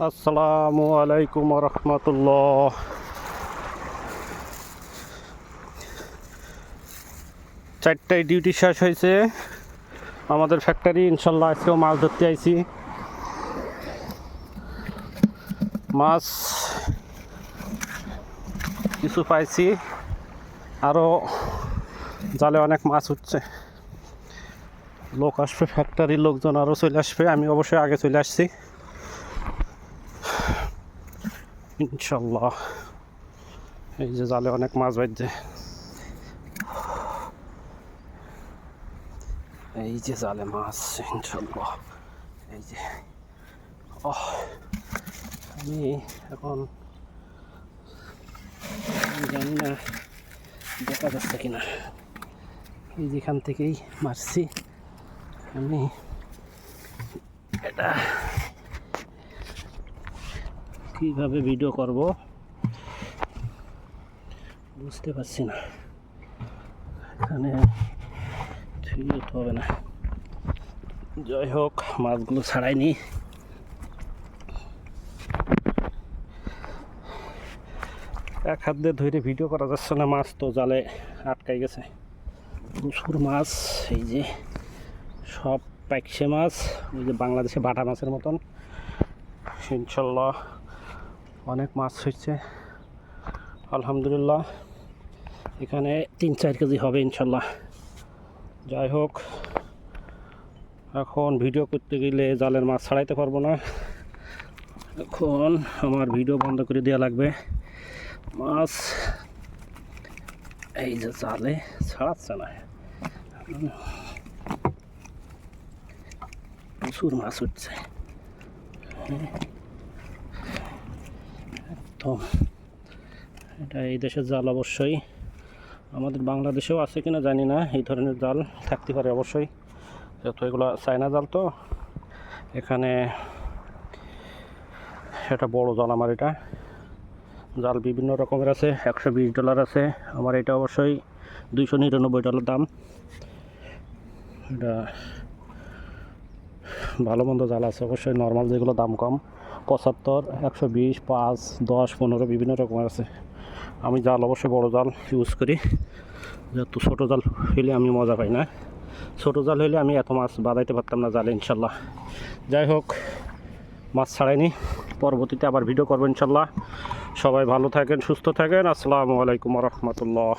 আসসালামু আলাইকুম রহমতুল্লাহ। চারটায় ডিউটি শেষ হয়েছে আমাদের ফ্যাক্টরি। ইনশাল্লাহ আজকেও মাছ ধরতে আইছি। মাছ কিছু পাইছি, আরও জালে অনেক মাছ উঠছে। লোক আসবে, ফ্যাক্টরির লোকজন আরও চলে আসবে। আমি অবশ্যই আগে চলে আসছি ইনশাল্লাহ। এই যে জালে অনেক মাছ বাজছে, এই যে জালে মাছ ইনশাল্লাহ। এই যে আমি এখন জানি না দেখা যাচ্ছে কিনা। এই যেখান থেকেই মারছি আমি। এটা কীভাবে ভিডিও করব বুঝতে পারছি না। এখানে ঠিক হবে না। যাই হোক, মাছগুলো ছাড়াইনি। এক হাত দিয়ে ধরে ভিডিও করা যাচ্ছে না, মাছ তো জালে আটকাই গেছে। প্রচুর মাছ, এই যে সব পাইকসে মাছ, ওই যে বাংলাদেশে বাটা মাছের মতন। ইনশাল্লাহ অনেক মাছ হচ্ছে আলহামদুলিল্লাহ। এখানে 3-4 কেজি হবে ইনশাল্লাহ। যাই হোক, এখন ভিডিও করতে গেলে জালের মাছ ছাড়াইতে পারবো না। এখন আমার ভিডিও বন্ধ করে দেওয়া লাগবে। মাছ এই যে জালে ছাড়াচ্ছে না, প্রচুর মাছ উঠছে একদম। এটা এই দেশের জাল অবশ্যই। আমাদের বাংলাদেশেও আছে কিনা জানি না, এই ধরনের জাল থাকতে পারে অবশ্যই, যেহেতু এগুলো চায়না জাল। তো এখানে এটা বড় জাল। আমার এটা জাল বিভিন্ন রকমের আছে, $120 আছে। আমার এটা অবশ্যই $299 দাম। এটা ভালো মন্দ জাল আছে অবশ্যই, নর্মাল যেগুলো দাম কম 75, 120, 5, 10, 15 বিভিন্ন রকমের আছে। আমি জাল অবশ্যই বড় জাল ইউজ করি, যেহেতু ছোটো জাল হইলে আমি মজা পাই না। ছোটো জাল হইলে আমি এত মাছ বাঁধাইতে পারতাম না জালে ইনশাল্লাহ। যাই হোক, মাছ ছাড়াইনি, পরবর্তীতে আবার ভিডিও করবো ইনশাল্লাহ। সবাই ভালো থাকেন, সুস্থ থাকেন। আসসালামু আলাইকুম রহমতুল্লাহ।